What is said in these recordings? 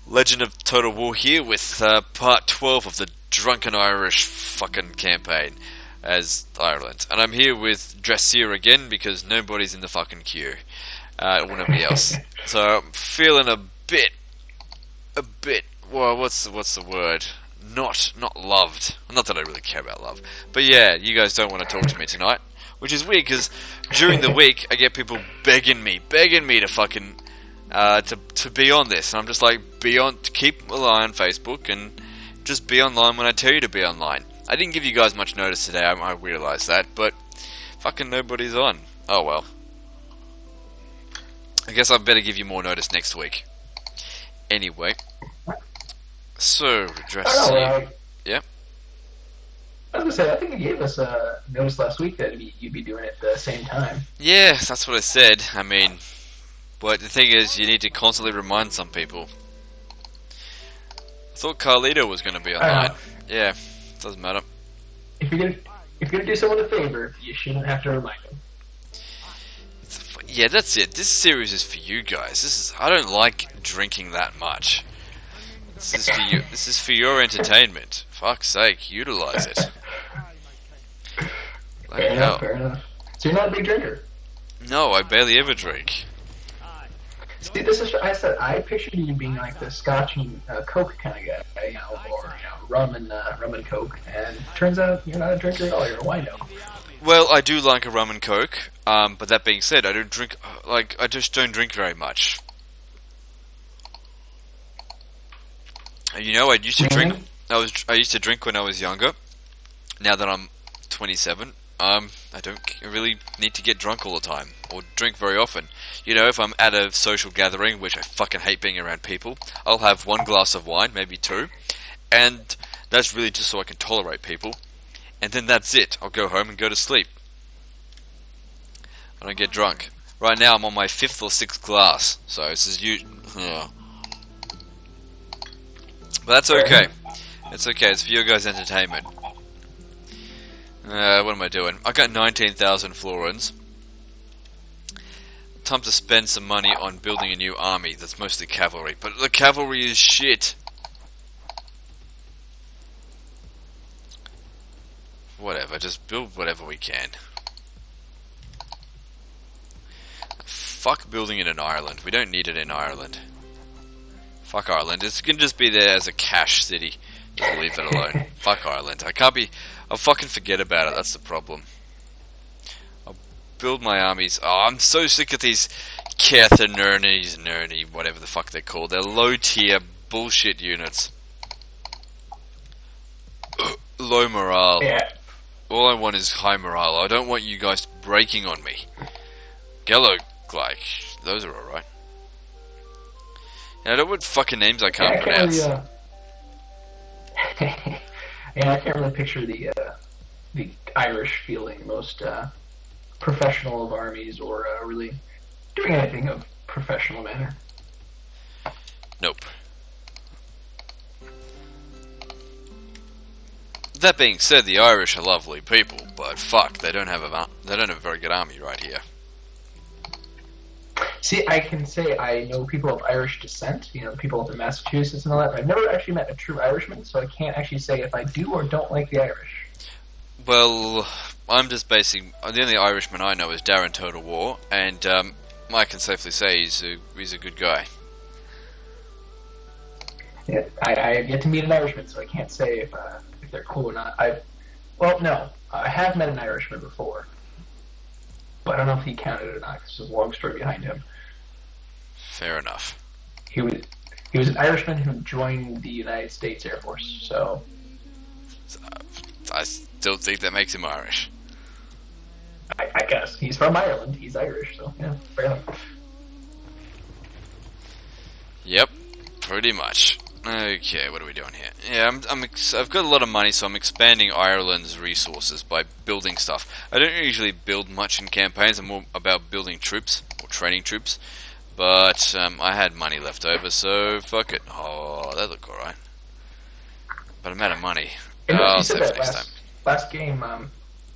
Legend of Total War here with part 12 of the Drunken Irish fucking campaign as Ireland. And I'm here with Dressier again because nobody's in the fucking queue. Or nobody else. So I'm feeling a bit, well, what's the word? Not loved. Not that I really care about love. But yeah, you guys don't want to talk to me tonight. Which is weird because during the week I get people begging me to fucking to be on this, and I'm just like, keep an eye on Facebook and just be online when I tell you to be online. I didn't give you guys much notice today, I realised that, but fucking nobody's on. Oh well. I guess I better give you more notice next week. Anyway, so Dressier. Yeah. I was gonna say, I think you gave us a notice last week that you'd be doing it at the same time. Yeah, that's what I said. I mean, but the thing is, you need to constantly remind some people. I thought Carlito was going to be online. Yeah, doesn't matter. If you're gonna do someone a favor, you shouldn't have to remind them. Yeah, that's it. This series is for you guys. I don't like drinking that much. This is for you. This is for your entertainment. Fuck's sake, utilize it. Like fair enough. So you're not a big drinker? No, I barely ever drink. See, this is I pictured you being like the Scotch and Coke kind of guy, or rum and Coke. And turns out you're not a drinker at all. You're a wino. Well, I do like a rum and Coke. But that being said, I don't drink. I just don't drink very much. You know, I used to drink. I used to drink when I was younger. Now that I'm 27, I don't really need to get drunk all the time or drink very often. You know, if I'm at a social gathering, which I fucking hate being around people, I'll have one glass of wine, maybe two, and that's really just so I can tolerate people. And then that's it. I'll go home and go to sleep. I don't get drunk. Right now, I'm on my 5th or 6th glass, so this is yeah. But that's okay. It's okay. It's for your guys' entertainment. What am I doing? I got 19,000 florins. Time to spend some money on building a new army that's mostly cavalry. But the cavalry is shit. Whatever, just build whatever we can. Fuck building it in Ireland. We don't need it in Ireland. Fuck Ireland. It's gonna just be there as a cash city. Just leave it alone. Fuck Ireland. I'll fucking forget about it. That's the problem. I'll build my armies. Oh, I'm so sick of these Nerny, whatever the fuck they're called. They're low tier bullshit units. Low morale. Yeah. All I want is high morale. I don't want you guys breaking on me. Gello, like, those are alright. I don't want fucking names I can't pronounce. Yeah, I can't really picture the Irish feeling most professional of armies or really doing anything of professional manner. Nope. That being said, the Irish are lovely people, but fuck, they don't have a very good army right here. See, I can say I know people of Irish descent, people up in Massachusetts and all that, but I've never actually met a true Irishman, so I can't actually say if I do or don't like the Irish. Well, I'm just basing... The only Irishman I know is Darren Total War, and I can safely say he's a good guy. Yeah, I have yet to meet an Irishman, so I can't say if they're cool or not. I have met an Irishman before. But I don't know if he counted or not, because there's a long story behind him. Fair enough. He was an Irishman who joined the United States Air Force, so... I still think that makes him Irish. I guess. He's from Ireland. He's Irish, so yeah, fair enough. Yep, pretty much. Okay, what are we doing here? Yeah, I've got a lot of money, so I'm expanding Ireland's resources by building stuff. I don't usually build much in campaigns. I'm more about building troops, or training troops. But I had money left over, so fuck it. Oh, that look alright. But I'm out of money. I'll save for next time. Last game,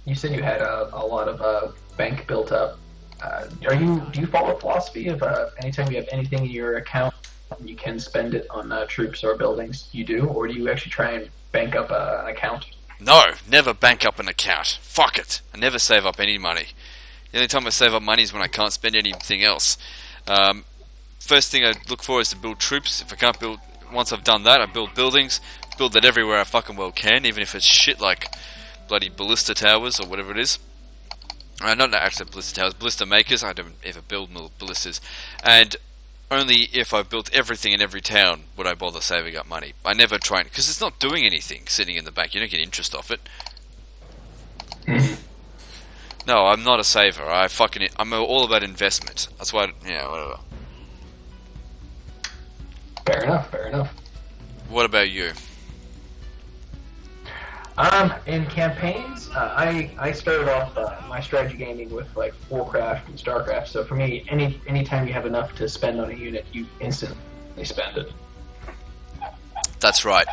you said you had a lot of bank built up. Do you follow a philosophy of anytime you have anything in your account and you can spend it on troops or buildings, you do, or do you actually try and bank up an account? No, never bank up an account. Fuck it. I never save up any money. The only time I save up money is when I can't spend anything else. First thing I look for is to build troops. If I can't build, once I've done that, I build buildings. Build that everywhere I fucking well can, even if it's shit like bloody ballista towers or whatever it is. Not actually ballista towers, ballista makers. I don't ever build ballistas. And only if I've built everything in every town would I bother saving up money. I never try, because it's not doing anything sitting in the bank. You don't get interest off it. No, I'm not a saver. I'm all about investment. That's why, whatever. Fair enough, fair enough. What about you? In campaigns, I started off my strategy gaming with like Warcraft and Starcraft. So for me, anytime you have enough to spend on a unit, you instantly spend it. That's right.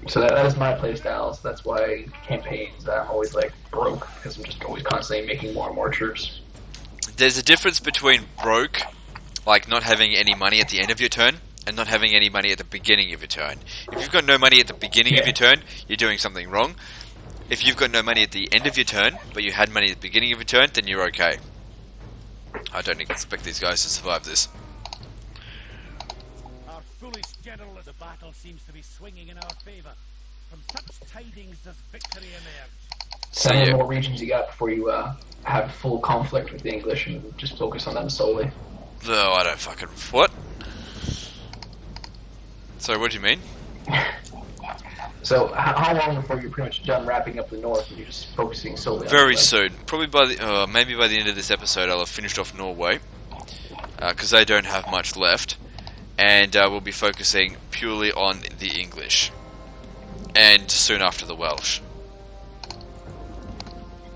So that is my playstyle. So that's why campaigns I'm always like broke, because I'm just always constantly making more and more troops. There's a difference between broke, like not having any money at the end of your turn, and not having any money at the beginning of your turn. If you've got no money at the beginning of your turn, you're doing something wrong. If you've got no money at the end of your turn, but you had money at the beginning of your turn, then you're okay. I don't expect these guys to survive this. Our foolish general, the battle seems to be swinging in our favour. From such tidings does victory emerge. So How many yeah, more regions you got before you have full conflict with the English and just focus on them solely? no, I don't fucking... What? Sorry, what do you mean? So how long before you're pretty much done wrapping up the North and you're just focusing solely on Very them? soon. Probably by the... maybe by the end of this episode I'll have finished off Norway. Because they don't have much left. And we'll be focusing purely on the English. And soon after the Welsh.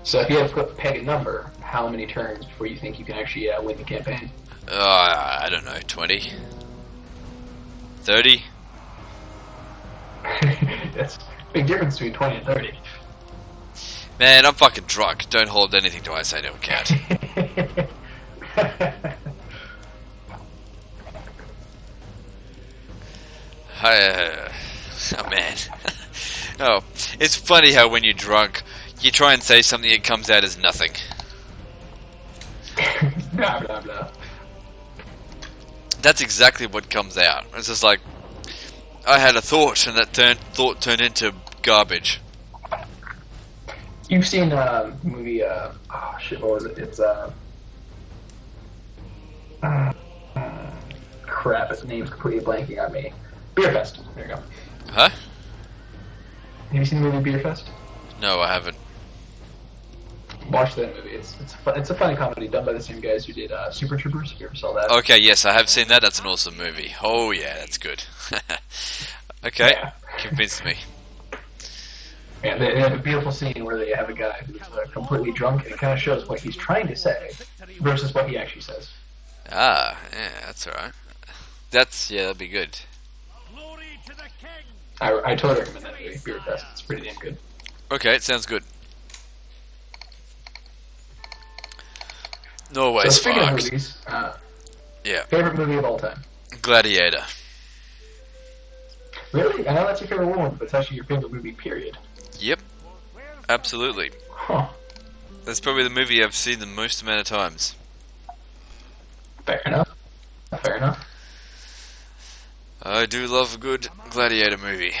So if you have to peg a number, how many turns before you think you can actually win the campaign? I don't know, 20? 30? That's a big difference between 20 and 30. Man, I'm fucking drunk. Don't hold anything to I say to account. Oh man. Oh, it's funny how when you're drunk, you try and say something, it comes out as nothing. Blah, blah, blah. That's exactly what comes out. It's just like, I had a thought, and that thought turned into garbage. You've seen the movie, oh shit, what was it? It's, crap, its name's completely blanking on me. Beerfest. There you go. Huh? Have you seen the movie Beerfest? No, I haven't. Watch that movie. It's a funny comedy done by the same guys who did Super Troopers. If you ever saw that? Okay, yes, I have seen that. That's an awesome movie. Oh yeah, that's good. Okay, Yeah. convinced me. Yeah, they have a beautiful scene where they have a guy who's completely drunk, and it kind of shows what he's trying to say versus what he actually says. Ah, yeah, that's alright. That'd be good. Glory to the king! I totally recommend that movie, Beerfest. It's pretty damn good. Okay, it sounds good. Norway's So speaking of fucked. movies, Yeah, favorite movie of all time? Gladiator. Really? I know that's your favorite one, but it's actually your favorite movie, period. Yep, absolutely. Huh. That's probably the movie I've seen the most amount of times. Fair enough. Fair enough. I do love a good Gladiator movie.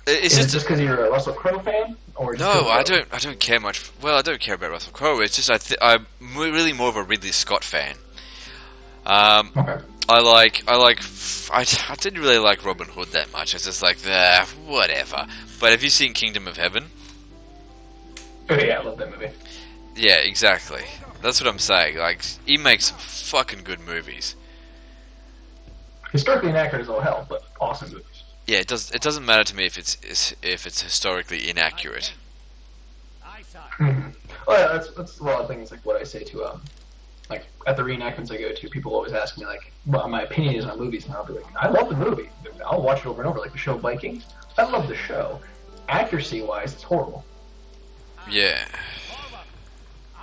It's Is it just just because you're a Russell Crowe fan? Or just no, 'cause I don't care much. Well, I don't care about Russell Crowe. It's just I'm really more of a Ridley Scott fan. Okay. I didn't really like Robin Hood that much. It's just like, whatever. But have you seen Kingdom of Heaven? Oh yeah, I love that movie. Yeah, exactly. That's what I'm saying. Like, he makes some fucking good movies. Historically inaccurate as all hell, but awesome movies. Yeah, it doesn't matter to me if it's historically inaccurate. Aye, sir. Mm-hmm. Well, yeah, that's a lot of things like what I say to like at the reenactments I go to. People always ask me like what my opinion is on movies, and I'll be like, I love the movie. I'll watch it over and over, like the show Vikings. I love the show. Accuracy wise, it's horrible. Yeah. Forward. Aye.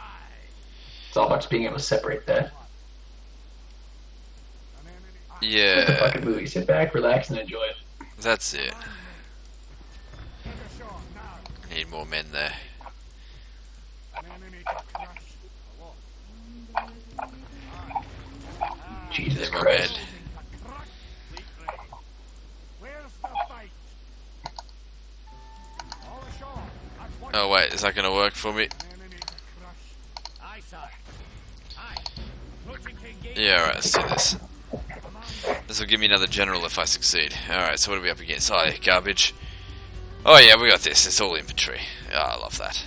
It's all about just being able to separate that. It's a Yeah, fucking movie. Sit back, relax, and enjoy it. that's it. Need more men there. Jesus Need more men. Christ. Oh wait, is that gonna work for me? Yeah, alright, let's do this. This will give me another general if I succeed. Alright, so what are we up against? Oh, yeah, garbage. Oh yeah, we got this. It's all infantry. Oh, I love that.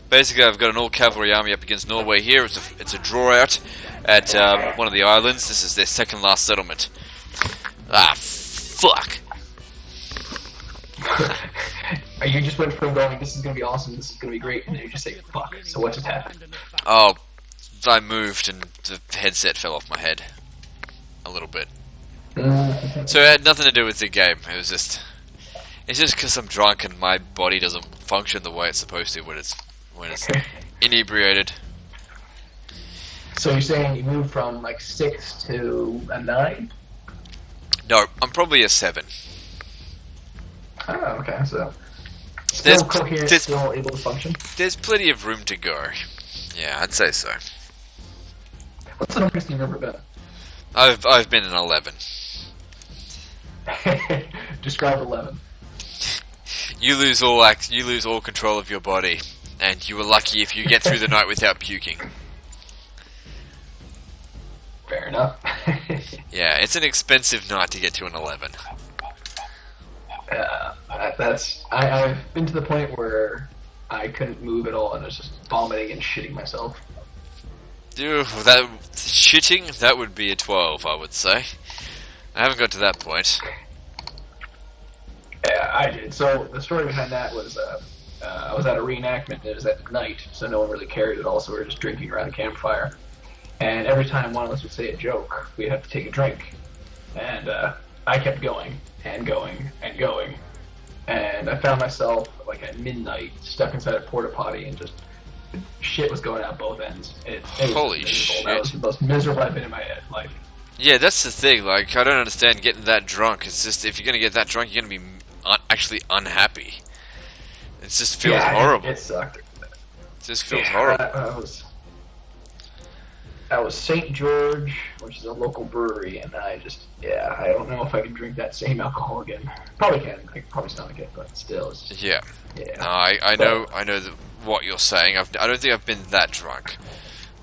Basically, I've got an all-cavalry army up against Norway here. It's a draw-out at one of the islands. This is their second last settlement. Ah, fuck. You just went from going, this is going to be awesome, this is going to be great, and then you just say, fuck. So what just happened? Oh, I moved and the headset fell off my head. A little bit. So it had nothing to do with the game. It was just... It's just because I'm drunk and my body doesn't function the way it's supposed to when it's inebriated. So you're saying you moved from like 6 to a 9? No, I'm probably a 7. Oh, okay, so... There's- Still coherent, there's- still able to function? There's plenty of room to go. Yeah, I'd say so. What's the longest you've ever been? I've been an 11. Describe 11. You lose all control of your body, and you were lucky if you get through the night without puking. Fair enough. Yeah, it's an expensive night to get to an 11. I've been to the point where I couldn't move at all and I was just vomiting and shitting myself. Dude, that would be a 12, I would say. I haven't got to that point. Yeah, I did. So the story behind that was I was at a reenactment and it was at night, so no one really cared at all, so we were just drinking around a campfire. And every time one of us would say a joke, we'd have to take a drink. And I kept going and going and going. And I found myself, like at midnight, stuck inside a porta potty and just shit was going out both ends. It was Holy miserable. shit. That was the most miserable I've been in my life. Yeah, that's the thing. Like, I don't understand getting that drunk. It's just, if you're gonna get that drunk, you're gonna be actually unhappy. It just feels horrible. It sucked. It just feels horrible. I was St. George, which is a local brewery, and I don't know if I can drink that same alcohol again. Probably can. I could probably stomach it, but still, it's just, Yeah. yeah. No, I know what you're saying. I don't think I've been that drunk.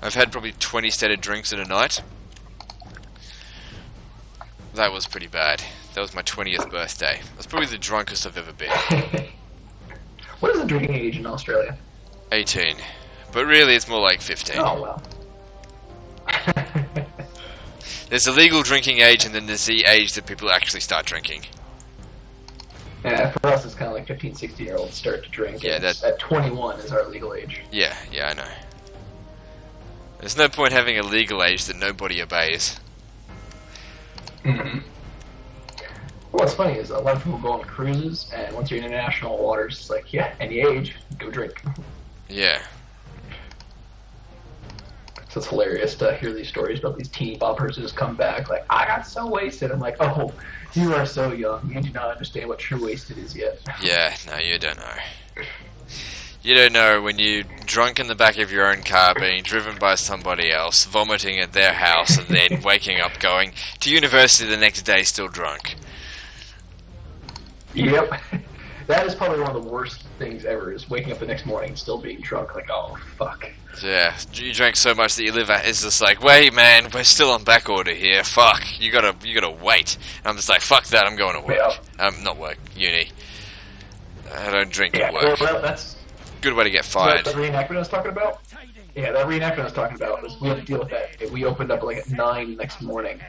I've had probably 20 stated drinks in a night. That was pretty bad. That was my 20th birthday. That's probably the drunkest I've ever been. What is the drinking age in Australia? 18. But really, it's more like 15. Oh, well. There's the legal drinking age, and then there's the age that people actually start drinking. Yeah, for us, it's kind of like 15, 16-year-olds start to drink. Yeah, at 21 is our legal age. Yeah, I know. There's no point having a legal age that nobody obeys. Mm-hmm. What's funny is a lot of people go on cruises, and once you're in international waters, it's like, yeah, any age, go drink. Yeah. So it's hilarious to hear these stories about these teeny boppers who just come back like, I got so wasted. I'm like, oh, you are so young. You do not understand what true wasted is yet. Yeah, no, you don't know. You don't know when you're drunk in the back of your own car, being driven by somebody else, vomiting at their house, and then waking up going to university the next day still drunk. Yep. That is probably one of the worst things ever, is waking up the next morning and still being drunk. Like, oh, fuck. Yeah, you drank so much that your liver is just like, wait, man, we're still on back order here. Fuck, you gotta wait. And I'm just like, fuck that, I'm going to work. Yeah. Not work, uni. I don't drink Yeah, at work. well, that's Good way to get fired. the reenactment I was talking about. Yeah, that reenactment I was talking about was we had to deal with that. We opened up like at 9 next morning.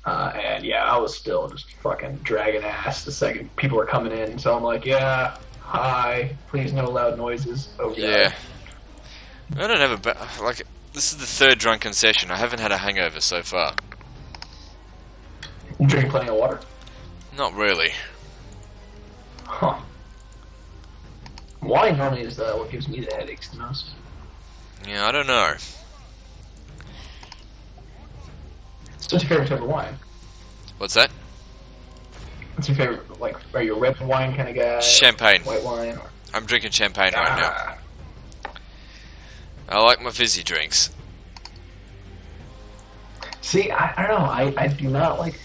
And yeah, I was still just fucking dragging ass the second people were coming in. So I'm like, yeah, hi, please no loud noises. Oh, Yeah. I don't have a like. This is the third drunken session. I haven't had a hangover so far. You drink plenty of water? Not really. Huh. Wine normally is what gives me the headaches the most. Yeah, I don't know. So what's your favorite type of wine? What's that? What's your favorite, like, are you a red wine kind of guy? Champagne. White wine? Or... I'm drinking champagne right now. I like my fizzy drinks. See, I don't know. I do not like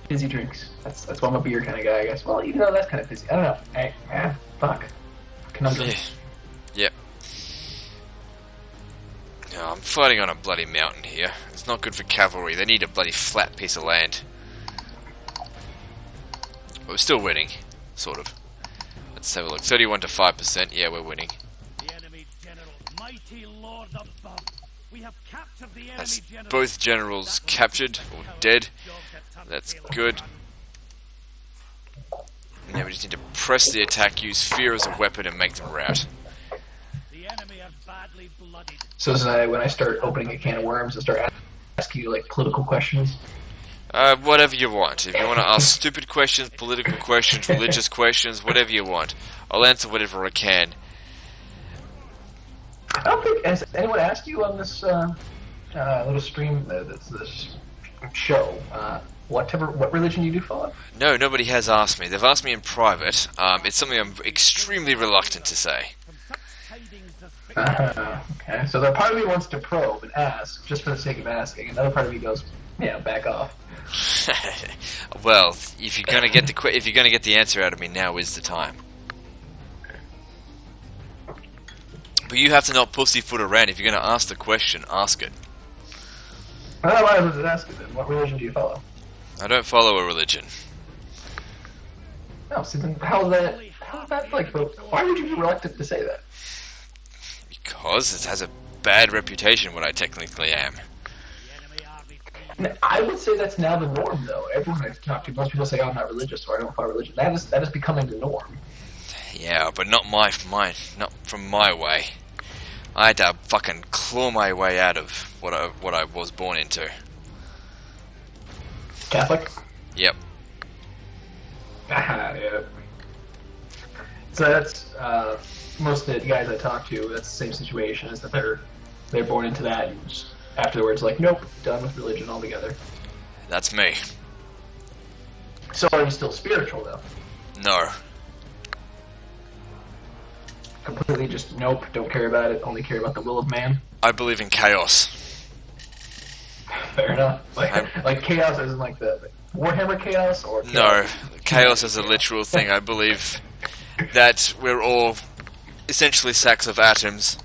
fizzy drinks. That's why I'm a beer kind of guy, I guess. Well, even though that's kind of fizzy. I don't know. Fuck. Conundrum. Yep. No, I'm fighting on a bloody mountain here. It's not good for cavalry. They need a bloody flat piece of land. But we're still winning. Sort of. Let's have a look. 31 to 5%. Yeah, we're winning. The enemy general, mighty lord above. We have captured the enemy That's general. both generals captured or dead. That's good. Now we just need to press the attack, use fear as a weapon, and make them rout. The enemy are badly bloodied. So when I start opening a can of worms, I start asking you, like, political questions? Whatever you want. If you want to ask stupid questions, political questions, religious questions, whatever you want. I'll answer whatever I can. I don't think, has anyone asked you on this little stream, this show, what religion you do follow? No, nobody has asked me. They've asked me in private. It's something I'm extremely reluctant to say. Okay, so the part of me wants to probe and ask, just for the sake of asking. Another part of me goes, yeah, back off. Well, if you're gonna get the answer out of me, now is the time. But you have to not pussyfoot around. If you're gonna ask the question, ask it. Well, why was it asking then? What religion do you follow? I don't follow a religion. No, see, then how is that like? Why would you be reluctant to say that? Because it has a bad reputation, what I technically am. I would say that's now the norm, though. Everyone I talk to, most people say, "Oh, I'm not religious," or "I don't follow religion." That is becoming the norm. Yeah, but not not from my way. I had to fucking claw my way out of what I was born into. Catholic? Yep. Yeah. So that's most of the guys I talk to. That's the same situation. Is that they're born into that, and just afterwards, like, nope, done with religion altogether. That's me. So are you still spiritual though? No. Completely just nope, don't care about it, only care about the will of man? I believe in chaos. Fair enough. Like chaos isn't like the Warhammer chaos, or chaos? No, chaos is a literal thing. I believe that we're all essentially sacks of atoms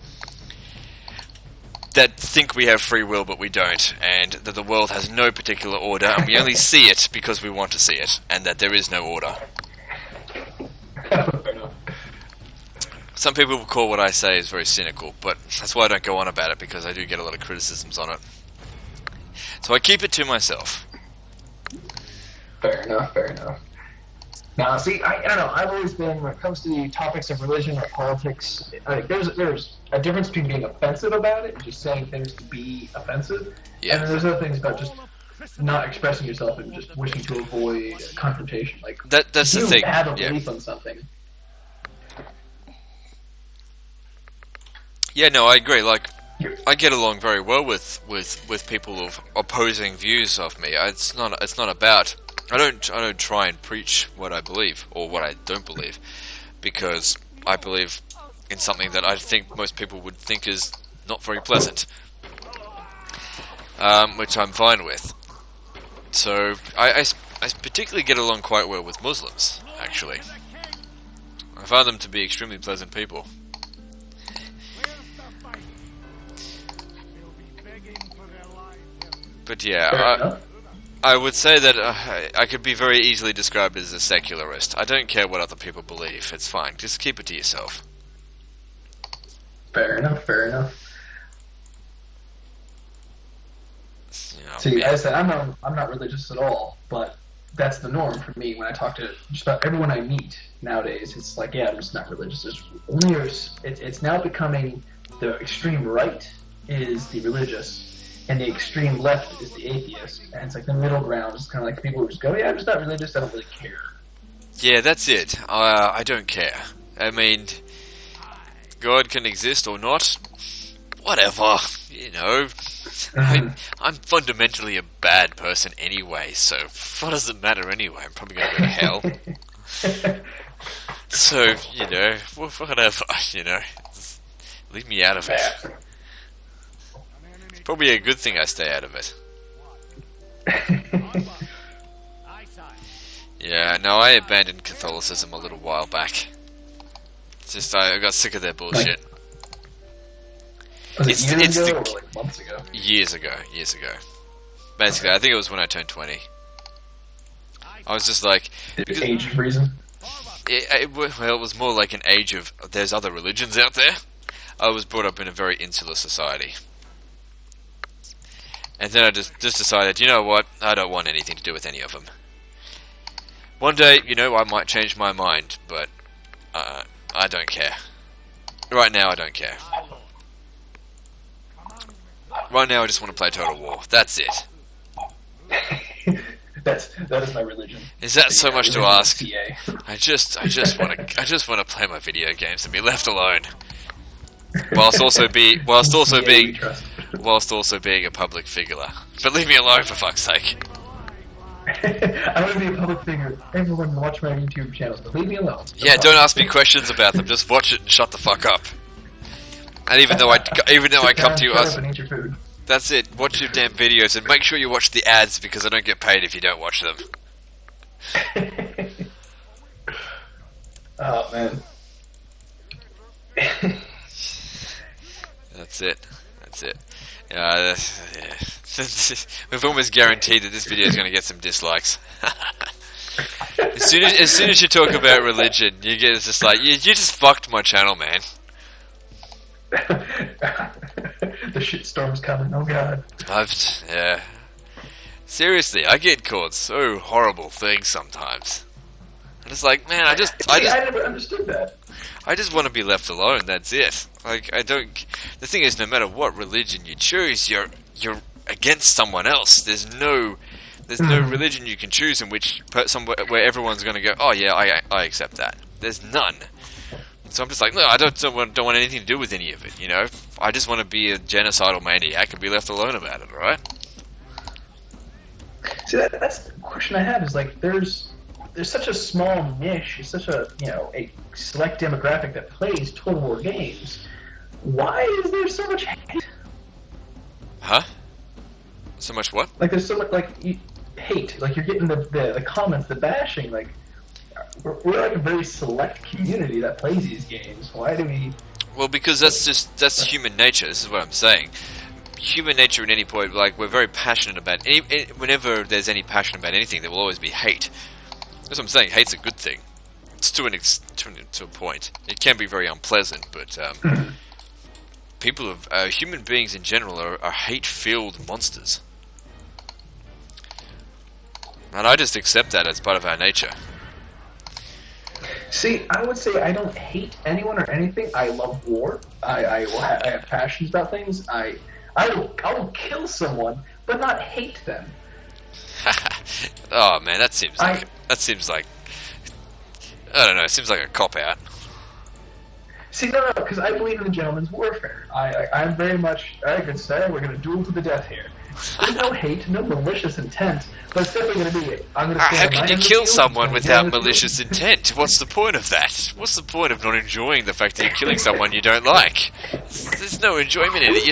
that think we have free will, but we don't, and that the world has no particular order, and we only see it because we want to see it, and that there is no order. Fair enough. Some people will call what I say is very cynical, but that's why I don't go on about it, because I do get a lot of criticisms on it. So I keep it to myself. Fair enough. Now, see, I don't know. I've always been, when it comes to the topics of religion or politics, there's a difference between being offensive about it and just saying things to be offensive. Yeah. And then there's other things about just not expressing yourself and just wishing to avoid confrontation. Like, That's the thing. You have a belief on something. Yeah, no, I agree. Like, I get along very well with people of opposing views of me. It's not about. I don't try and preach what I believe or what I don't believe, because I believe in something that I think most people would think is not very pleasant, which I'm fine with. So I particularly get along quite well with Muslims, actually. I find them to be extremely pleasant people. But yeah, I would say that I could be very easily described as a secularist. I don't care what other people believe. It's fine. Just keep it to yourself. Fair enough. You know, See, as I said, I'm not religious at all, but that's the norm for me when I talk to just about everyone I meet nowadays. It's like, yeah, I'm just not religious. It's now becoming the extreme right is the religious, and the extreme left is the atheist. And it's like the middle ground is kind of like people who just go, yeah, I'm just not religious, I don't really care. Yeah, that's it. I don't care. I mean, God can exist or not. Whatever. You know. I'm fundamentally a bad person anyway, so what does it matter anyway? I'm probably going to go to hell. So, you know, whatever, you know. Leave me out of it. It's probably a good thing I stay out of it. Yeah, no, I abandoned Catholicism a little while back. It's just, I got sick of their bullshit. Was it years ago or like months ago? Years ago. Basically, I think it was when I turned 20. I was just like... Age reason? It was more like an age of, there's other religions out there. I was brought up in a very insular society. And then I just decided, you know what, I don't want anything to do with any of them. One day, you know, I might change my mind, but I don't care. Right now, I don't care. Right now, I just want to play Total War. That's it. That is my religion. Is that so much to ask? I just want to play my video games and be left alone. Whilst also being a public figure. But leave me alone, for fuck's sake. I want to be a public figure. Everyone watch my YouTube channels, but leave me alone. Yeah, don't ask me questions about them. Just watch it and shut the fuck up. And even though I come to you, and eat your food. That's it. Watch your damn videos and make sure you watch the ads because I don't get paid if you don't watch them. Oh man. That's it. Yeah. We've almost guaranteed that this video is going to get some dislikes. As soon as you talk about religion, you get it's just like you just fucked my channel, man. The shitstorm's coming. Oh god. Yeah. Seriously, I get called so horrible things sometimes. And it's like, man, I never understood that. I just want to be left alone. That's it. Like, I don't. The thing is, no matter what religion you choose, you're against someone else. There's no religion you can choose in which where everyone's going to go, oh yeah, I accept that. There's none. So I'm just like, no, I don't want anything to do with any of it. You know, I just want to be a genocidal maniac and be left alone about it. All right? See, that's the question I have. Is like, there's such a small niche, it's such a a select demographic that plays Total War games. Why is there so much hate? Huh? So much what? Like there's so much hate. Like you're getting the comments, the bashing. Like we're like a very select community that plays these games. Why do we? Well, because that's human nature. This is what I'm saying. Human nature at any point, like we're very passionate about. Whenever there's any passion about anything, there will always be hate. That's what I'm saying. Hate's a good thing. It's to a point. It can be very unpleasant, but human beings in general are hate-filled monsters, and I just accept that as part of our nature. See, I would say I don't hate anyone or anything. I love war. I have passions about things. I will kill someone, but not hate them. Oh man, that seems like I don't know. It seems like a cop out. See, no, because I believe in the gentleman's warfare. I'm very much, all right, good sir, we're going to duel to the death here. There's no hate, no malicious intent, but it's definitely going to be. How can you kill someone without malicious intent? What's the point of that? What's the point of not enjoying the fact that you're killing someone you don't like? There's no enjoyment in it.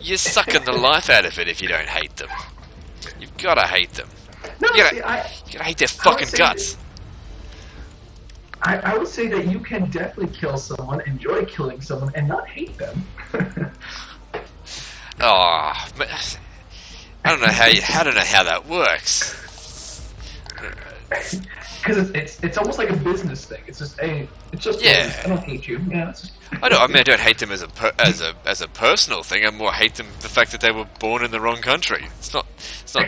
You're sucking the life out of it if you don't hate them. You've got to hate them. No, you gotta hate their fucking guts. I would say that you can definitely kill someone, enjoy killing someone, and not hate them. Oh, I don't know how that works. Because it's almost like a business thing. It's just business. I don't hate you. Yeah. I don't hate them as a personal thing. I more hate them the fact that they were born in the wrong country. It's not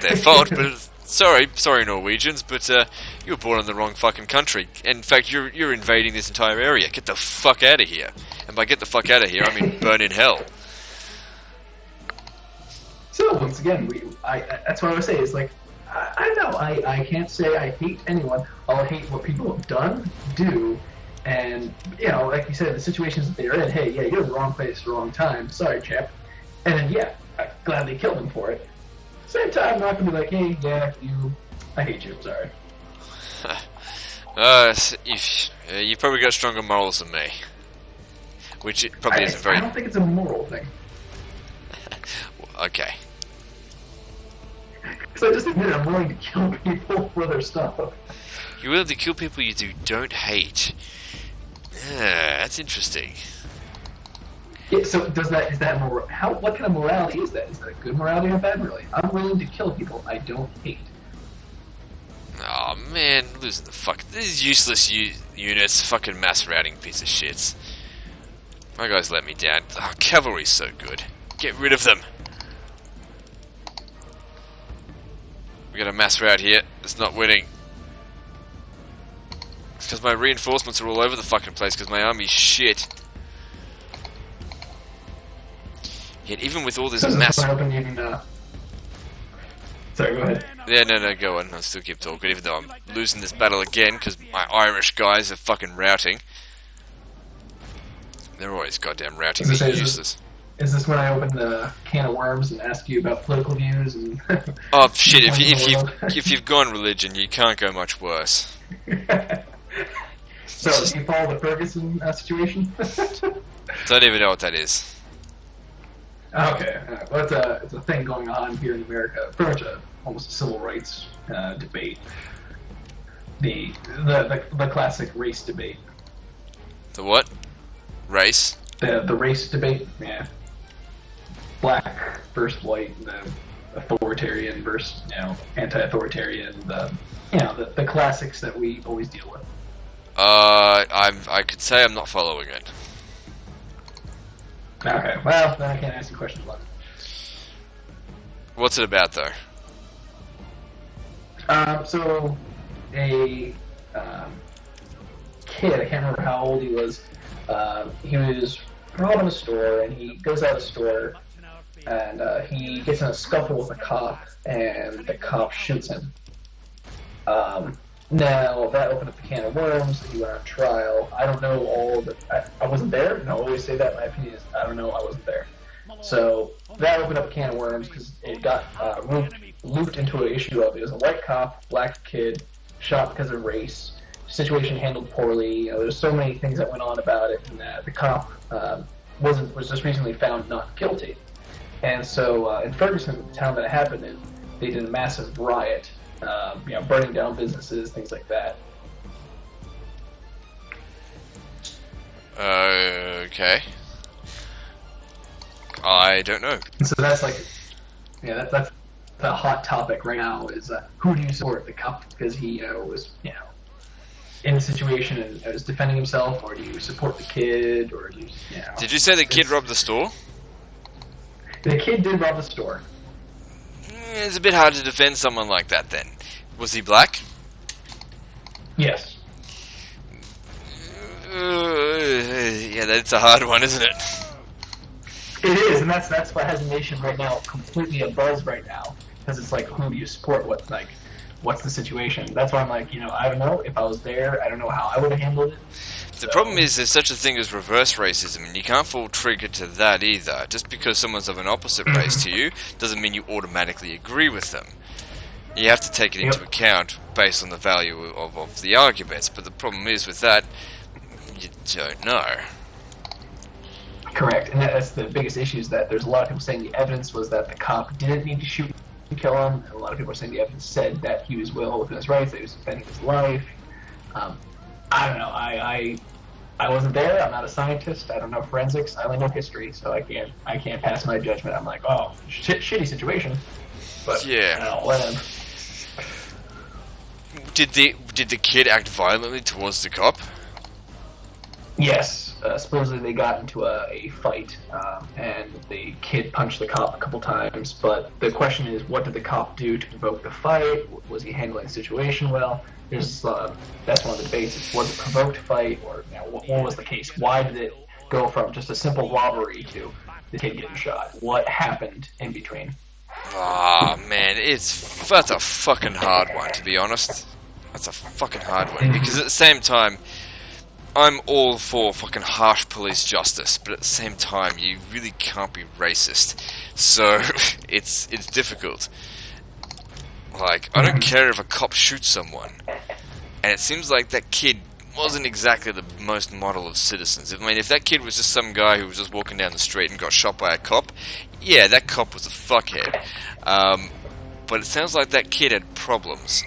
their fault, but sorry Norwegians, but you were born in the wrong fucking country. In fact, you're invading this entire area. Get the fuck out of here. And by get the fuck out of here, I mean burn in hell. So once again, that's what I would say. Is like I don't know. I can't say I hate anyone. I'll hate what people have do, and like you said, the situations that they're in. Hey, yeah, you're in the wrong place, wrong time. Sorry, chap. And then glad they killed him for it. Same time, I'm not gonna be like, hey, yeah, I hate you. Sorry. You've probably got stronger morals than me. Which it probably isn't very... I don't think it's a moral thing. Okay. Because I just admit I'm willing to kill people for their stuff. You're willing to kill people you don't hate. Yeah, that's interesting. Yeah, so is that moral? What kind of morality is that? Is that a good morality or a bad morality? I'm willing to kill people I don't hate. Oh man, losing the fuck. These useless units, fucking mass routing piece of shits. My guys let me down. Oh, cavalry's so good. Get rid of them. We got a mass rout here. It's not winning. It's because my reinforcements are all over the fucking place because my army's shit. Yet even with all this mass... Sorry, go ahead. Yeah, no, go on. I'll still keep talking, even though I'm losing this battle again because my Irish guys are fucking routing. They're always goddamn routing. They're useless. Is this when I open the can of worms and ask you about political views and? Oh shit! If you've gone religion, you can't go much worse. So, do you follow the Ferguson situation? Don't even know what that is. Okay, well, it's a thing going on here in America. Pretty much almost a civil rights debate. The classic race debate. The what? Race? The race debate, yeah. Black versus white, the authoritarian versus, anti-authoritarian, the classics that we always deal with. I could say I'm not following it. Okay, well, then I can't ask you questions about it. What's it about, though? So, a kid, I can't remember how old he was robbing a store, and he goes out of the store, and he gets in a scuffle with a cop, and the cop shoots him. Now, that opened up a can of worms, he went on trial. I don't know all the... I wasn't there, and I always say that. My opinion is, I don't know, I wasn't there. So, that opened up a can of worms, because it got looped into an issue of, it was a white cop, black kid, shot because of race, situation handled poorly. There's so many things that went on about it, and the cop was just recently found not guilty. And so, in Ferguson, the town that it happened in, they did a massive riot, burning down businesses, things like that. Okay. I don't know. So that's that's the hot topic right now is who do you support, the cop because he was in a situation and was defending himself, or do you support the kid, or do you Did you say the kid robbed the store? The kid did rob the store. It's a bit hard to defend someone like that then. Was he black? Yes. Yeah, that's a hard one, isn't it? It is, and that's why has the nation right now completely abuzz right now, because it's like, who do you support? What's the situation? That's why I'm like, I don't know. If I was there, I don't know how I would have handled it. The problem is there's such a thing as reverse racism, and you can't fall trigger to that either. Just because someone's of an opposite race to you doesn't mean you automatically agree with them. You have to take it into account based on the value of the arguments, but the problem is with that, you don't know. Correct, and that's the biggest issue, is that there's a lot of people saying the evidence was that the cop didn't need to shoot and kill him, and a lot of people are saying the evidence said that he was well within his rights, that he was defending his life. I don't know, I wasn't there, I'm not a scientist, I don't know forensics, I only know history, so I can't pass my judgment. I'm like, oh, shitty situation, but yeah. Whatever. Did the kid act violently towards the cop? Yes. Supposedly they got into a fight, and the kid punched the cop a couple times, but the question is, what did the cop do to provoke the fight? Was he handling the situation well? That's one of the debates. Was it provoked fight, or what was the case? Why did it go from just a simple robbery to the kid getting shot? What happened in between? Ah, man, that's a fucking hard one, to be honest. That's a fucking hard one, because at the same time, I'm all for fucking harsh police justice, but at the same time, you really can't be racist. So, it's difficult. Like, I don't care if a cop shoots someone. And it seems like that kid wasn't exactly the most model of citizens. I mean, if that kid was just some guy who was just walking down the street and got shot by a cop, yeah, that cop was a fuckhead. But it sounds like that kid had problems.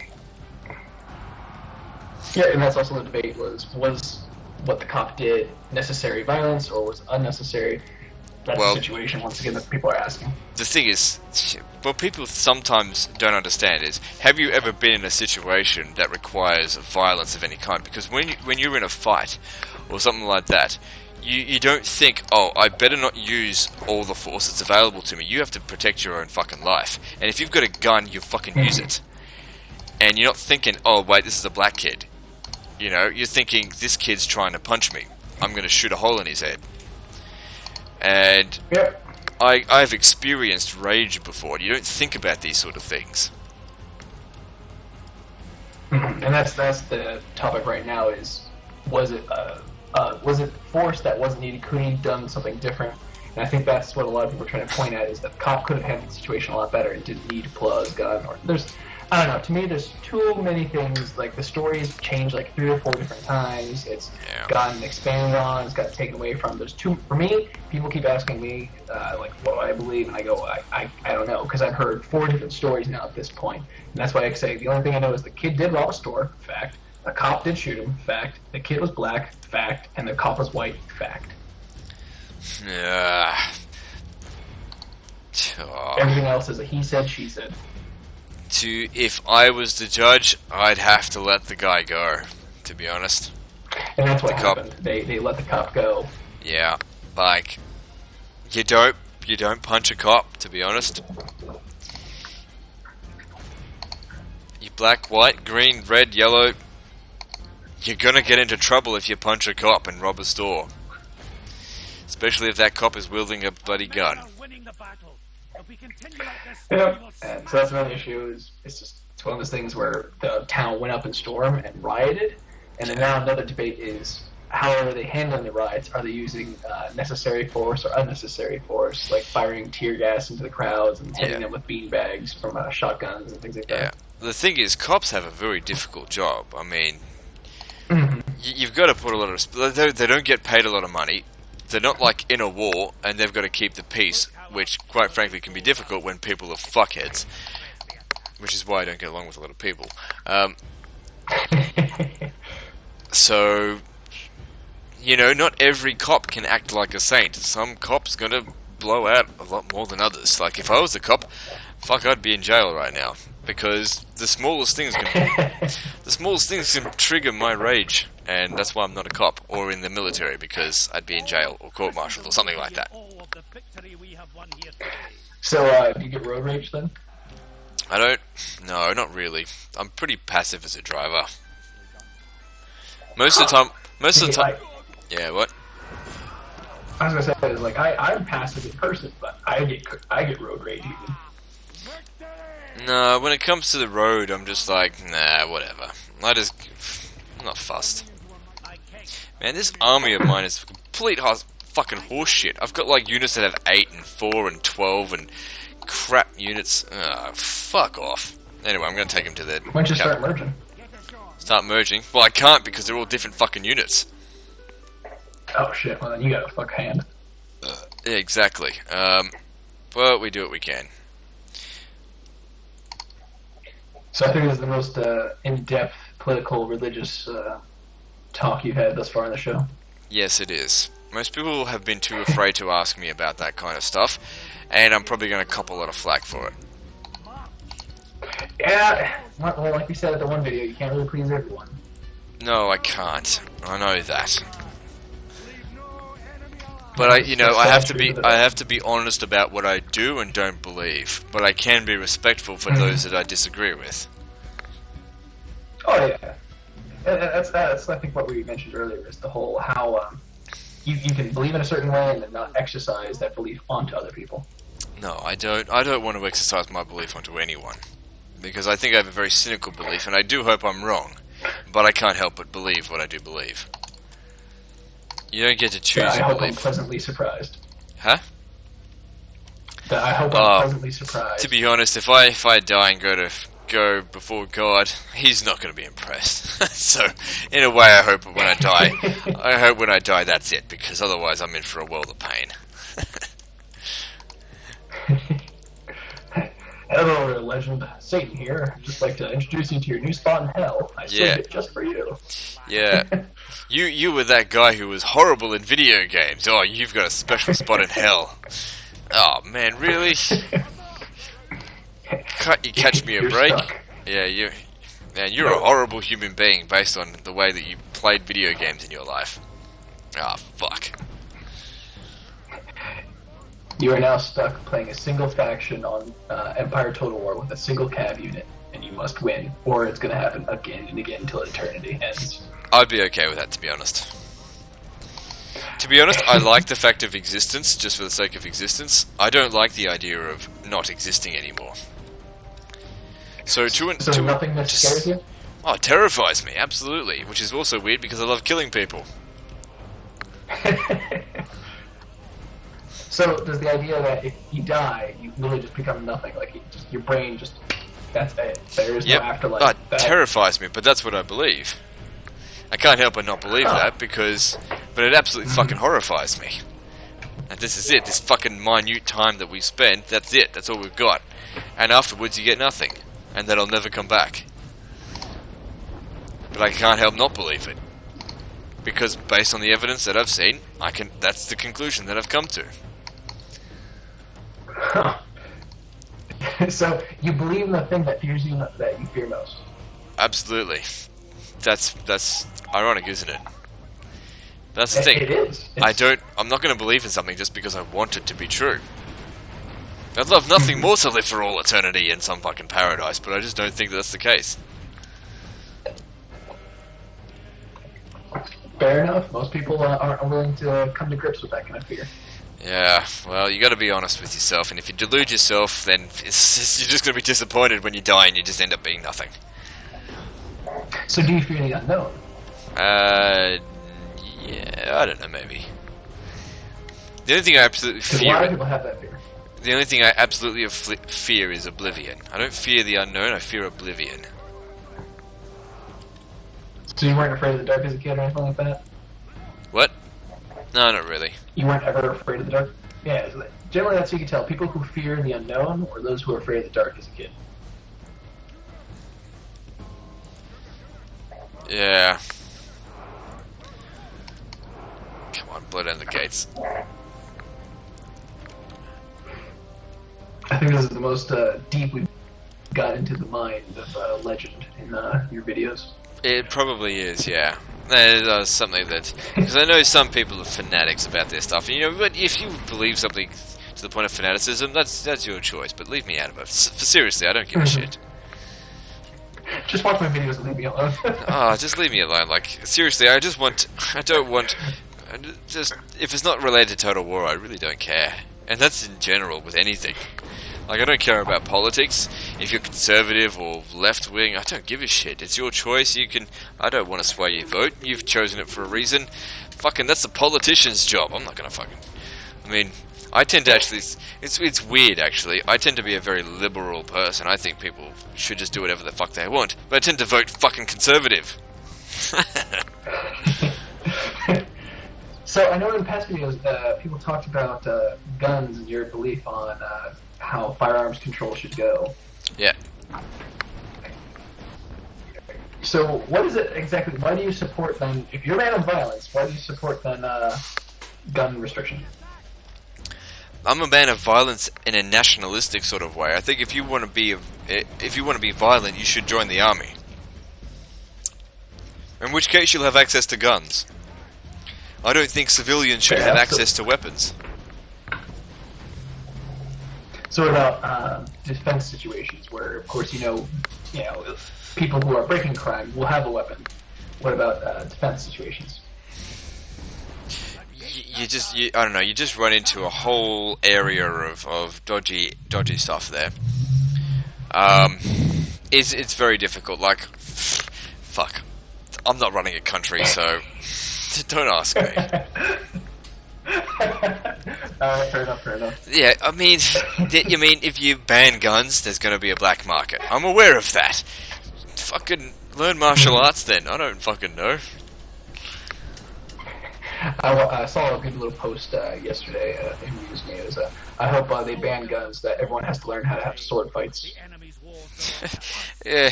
Yeah, and that's also the debate was what the cop did necessary violence or was unnecessary? That's the situation, once again, that people are asking. The thing is, what people sometimes don't understand is, have you ever been in a situation that requires violence of any kind? Because when you're in a fight, or something like that, you don't think, oh, I better not use all the force that's available to me. You have to protect your own fucking life. And if you've got a gun, you fucking use it. And you're not thinking, oh, wait, this is a black kid. You know, you're thinking, this kid's trying to punch me. I'm going to shoot a hole in his head. And Yep. I've experienced rage before. You don't think about these sort of things. And that's the topic right now is, was it force that wasn't needed? Could he have done something different? And I think that's what a lot of people are trying to point at, is that the cop could have handled the situation a lot better and didn't need to pull out his gun. Or I don't know, to me there's too many things, like the story's changed like 3 or 4 different times, it's gotten expanded on, it's gotten taken away from, for me, people keep asking me, like, what do I believe, and I go, I don't know, because I've heard 4 different stories now at this point, and that's why I say, the only thing I know is the kid did rob a store, fact, the cop did shoot him, fact, the kid was black, fact, and the cop was white, fact. Yeah. Everything else is a he said, she said. If I was the judge, I'd have to let the guy go, to be honest. And that's what happened. They let the cop go. Yeah, like, you don't punch a cop, to be honest. You black, white, green, red, yellow, you're gonna get into trouble if you punch a cop and rob a store. Especially if that cop is wielding a bloody gun. Yeah, and so that's another issue. It's one of those things where the town went up in storm and rioted, and then now another debate is how are they handling the riots? Are they using necessary force or unnecessary force, like firing tear gas into the crowds and hitting them with beanbags from shotguns and things like that? Yeah, the thing is, cops have a very difficult job. I mean, you've got to put a lot of. They don't get paid a lot of money. They're not like in a war, and they've got to keep the peace, which, quite frankly, can be difficult when people are fuckheads. Which is why I don't get along with a lot of people. So, you know, not every cop can act like a saint. Some cops gonna blow out a lot more than others. Like, if I was a cop, fuck, I'd be in jail right now. Because the smallest things can trigger my rage. And that's why I'm not a cop, or in the military, because I'd be in jail, or court-martialed, or something like that. So, do you get road rage then? I don't. No, not really. I'm pretty passive as a driver. Most of the time. Yeah, what? I was gonna say, like, I'm passive in person, but I get road rage even. No, when it comes to the road, I'm just like, nah, whatever. I'm not fussed. Man, this army of mine is complete fucking horse shit. I've got like units that have 8 and 4 and 12 and crap units. Fuck off. Anyway, I'm gonna take them to their. Why don't you start merging? Start merging? Well, I can't because they're all different fucking units. Oh shit! Well, then you got a fuck hand. Yeah, exactly. Well, we do what we can. So I think this is the most in-depth political, religious talk you've had thus far on the show. Yes, it is. Most people have been too afraid to ask me about that kind of stuff, and I'm probably going to cop a lot of flack for it. Yeah, well, like we said at the one video, you can't really please everyone. No, I can't. I know that. But I have to be honest about what I do and don't believe. But I can be respectful for those that I disagree with. Oh yeah, that's I think what we mentioned earlier is the whole how you can believe in a certain way and then not exercise that belief onto other people. No, I don't. I don't want to exercise my belief onto anyone because I think I have a very cynical belief, and I do hope I'm wrong. But I can't help but believe what I do believe. You don't get to That choose I your hope I'm belief. pleasantly surprised. Huh? That I hope I'm pleasantly surprised. To be honest, if I die and go before God, He's not going to be impressed. So, in a way, I hope when I die, that's it, because otherwise I'm in for a world of pain. Hello, Legend. Satan here. I'd just like to introduce you to your new spot in hell. I saved it just for you. Yeah. You were that guy who was horrible in video games. Oh, you've got a special spot in hell. Oh, man, really? Can't you catch me a You're break? stuck. Yeah, you're a horrible human being based on the way that you played video games in your life. Ah, fuck. You are now stuck playing a single faction on Empire Total War with a single cav unit, and you must win, or it's going to happen again and again until eternity ends. I'd be okay with that, to be honest. To be honest, I like the fact of existence, just for the sake of existence. I don't like the idea of not existing anymore. So Nothingness scares you? Oh, it terrifies me, absolutely. Which is also weird because I love killing people. So does the idea that if you die, you really just become nothing, like your brain just, that's it, there is no afterlife. That terrifies me, but that's what I believe. I can't help but not believe that, but it absolutely fucking horrifies me. And this is it, this fucking minute time that we spend, that's it, that's all we've got. And afterwards you get nothing, and that'll never come back. But I can't help not believe it. Because based on the evidence that I've seen, that's the conclusion that I've come to. Huh. So you believe in the thing that fears you, that you fear most? Absolutely. That's ironic, isn't it? That's the thing. It is. I'm not going to believe in something just because I want it to be true. I'd love nothing more to live for all eternity in some fucking paradise, but I just don't think that's the case. Fair enough. Most people aren't willing to come to grips with that kind of fear. Yeah, well, you got to be honest with yourself, and if you delude yourself, then you're just going to be disappointed when you die and you just end up being nothing. So do you fear the unknown? Yeah, I don't know, maybe. The only thing I absolutely Because a lot of people have that fear. The only thing I absolutely fear is oblivion. I don't fear the unknown, I fear oblivion. So you weren't afraid of the dark as a kid or anything like that? What? No, not really. You weren't ever afraid of the dark? Yeah, generally that's how you can tell. People who fear the unknown or those who are afraid of the dark as a kid. Yeah. Come on, blow down the gates. I think this is the most deep we've got into the mind of Legend in your videos. It probably is, yeah. That is something that... Because I know some people are fanatics about their stuff, but if you believe something to the point of fanaticism, that's your choice, but leave me out of it. Seriously, I don't give a shit. Just watch my videos and leave me alone. Just leave me alone. Like, seriously, I don't want... If it's not related to Total War, I really don't care. And that's in general with anything. Like, I don't care about politics. If you're conservative or left-wing, I don't give a shit. It's your choice. I don't want to sway your vote. You've chosen it for a reason. Fucking, that's the politician's job. I'm not gonna fucking... I mean, I tend to actually... It's weird, actually. I tend to be a very liberal person. I think people should just do whatever the fuck they want. But I tend to vote fucking conservative. So, I know in past videos, people talked about guns and your belief on how firearms control should go. Yeah. So, what is it exactly? Why do you support then, if you're a man of violence, why do you support then gun restriction? I'm a man of violence in a nationalistic sort of way. I think if you want to be violent, you should join the army. In which case, you'll have access to guns. I don't think civilians should have access to weapons. So what about defense situations where, of course, people who are breaking crime will have a weapon? What about defense situations? I don't know. You just run into a whole area of dodgy stuff there. It's very difficult. Like, fuck, I'm not running a country, so Don't ask me. Alright, fair enough. Yeah, I mean, you mean if you ban guns, there's going to be a black market. I'm aware of that. Fucking learn martial arts then. I don't fucking know. I saw a good little post yesterday in News News. I hope they ban guns, that everyone has to learn how to have sword fights. Yeah.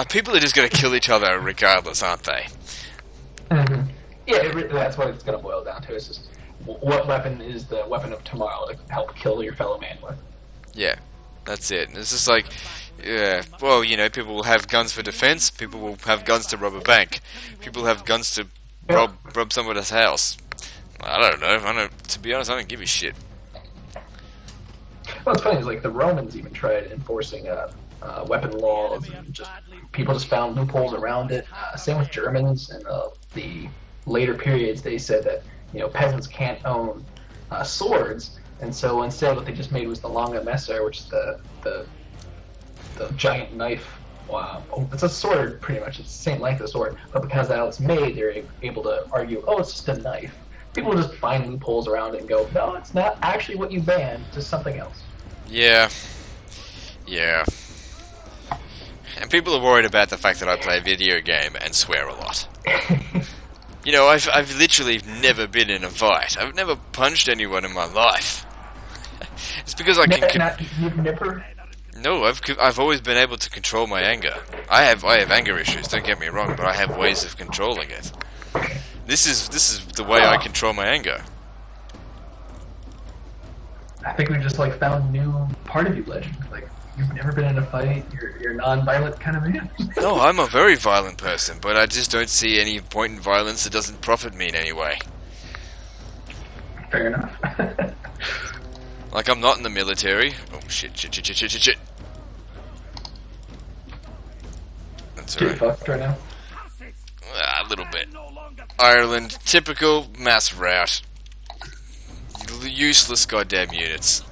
People are just going to kill each other regardless, aren't they? Mm-hmm. Yeah, that's what it's going to boil down to. It's just what weapon is the weapon of tomorrow to help kill your fellow man with. Yeah, that's it. It's just like, yeah, well, you know, people will have guns for defense, people will have guns to rob a bank, people have guns to rob somebody's house. I don't know. To be honest, I don't give a shit. What's funny is, like, the Romans even tried enforcing weapon laws, and people just found loopholes around it. Same with Germans. In the later periods, they said that, you know, peasants can't own swords, and so instead what they just made was the Longa Messer, which is the giant knife. Wow, it's a sword pretty much. It's the same length of a sword, but because that's how it's made, they're able to argue, oh, it's just a knife. People just find loopholes around it and go, no, it's not actually what you banned, just something else. Yeah. And people are worried about the fact that I play a video game and swear a lot. You know, I've literally never been in a fight. I've never punched anyone in my life. It's because I can. You've never. No, I've always been able to control my anger. I have anger issues. Don't get me wrong, but I have ways of controlling it. This is the way I control my anger. I think we just like found a new part of you, Legend. Like, you've never been in a fight. You're a non-violent kind of man. No, I'm a very violent person, but I just don't see any point in violence that doesn't profit me in any way. Fair enough. Like, I'm not in the military. Oh, shit. That's Get alright. fucked right now. A little bit. Ireland, typical mass rout. Useless goddamn units.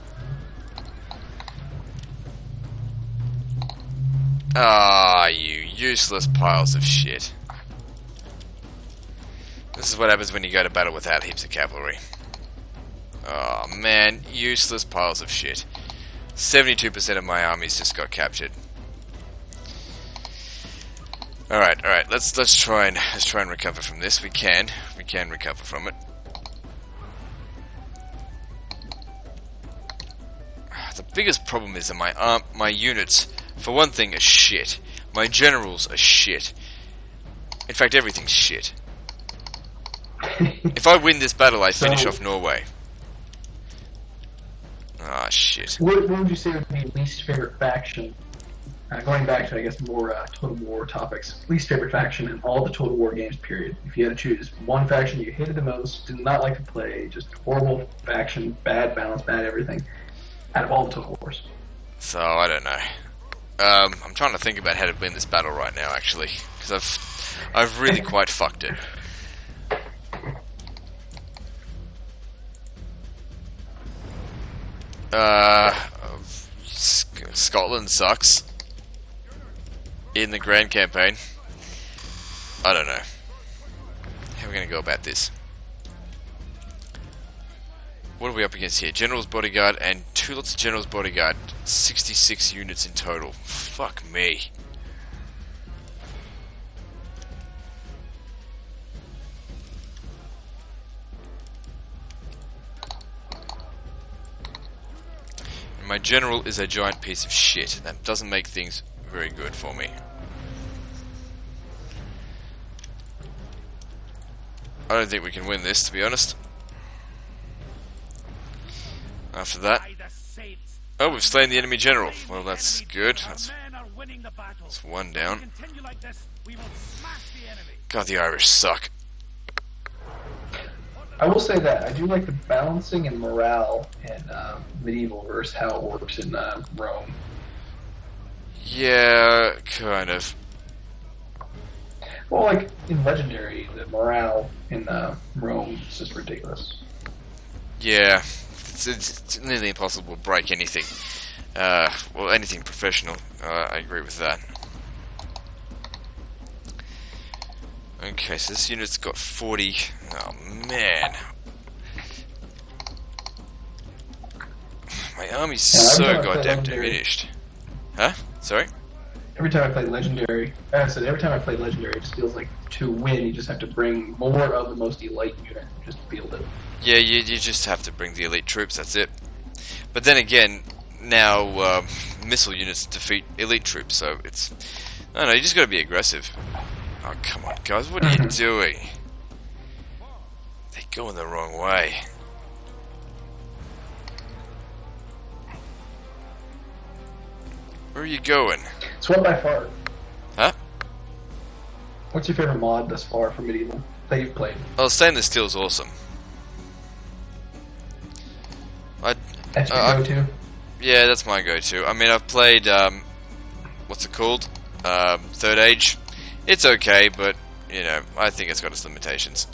Ah, you useless piles of shit. This is what happens when you go to battle without heaps of cavalry. Oh man, useless piles of shit. 72% of my armies just got captured. Alright, let's try and recover from this. We can recover from it. The biggest problem is that my units, for one thing, are shit. My generals are shit. In fact, everything's shit. If I win this battle, I finish off Norway. Ah, shit. What would you say would be your least favorite faction? Going back to, I guess, more Total War topics. Least favorite faction in all the Total War games, period. If you had to choose one faction you hated the most, did not like to play, just horrible faction, bad balance, bad everything, out of all the Total Wars. So, I don't know. I'm trying to think about how to win this battle right now, actually. Because I've really quite fucked it. Scotland sucks. In the Grand Campaign. I don't know. How are we going to go about this? What are we up against here? General's Bodyguard and 2 lots of General's Bodyguard. 66 units in total. Fuck me. And my general is a giant piece of shit. That doesn't make things very good for me. I don't think we can win this, to be honest. After that... Oh, we've slain the enemy general. Well, that's good. That's one down. God, the Irish suck. I will say that I do like the balancing and morale in medieval versus how it works in Rome. Yeah, kind of. Well, like in Legendary, the morale in Rome is just ridiculous. Yeah, it's nearly impossible to break anything. Well, anything professional. I agree with that. Okay, so this unit's got 40. Oh man. My army's Yeah, so I'm gonna play goddamn Legendary. diminished. Huh? Sorry? Every time I play Legendary, I said every time I play Legendary, it just feels like to win, you just have to bring more of the most elite unit just to field it. Yeah, you just have to bring the elite troops, that's it. But then again, now missile units defeat elite troops, so it's... I don't know, you just gotta be aggressive. Oh, come on, guys, what are you doing? They're going the wrong way. Where are you going? It's one by far. Huh? What's your favorite mod thus far for Medieval that you've played? Oh, Stainless Steel's awesome. That's your go-to? Yeah, that's my go-to. I mean, I've played, what's it called? Third Age. It's okay, but, you know, I think it's got its limitations.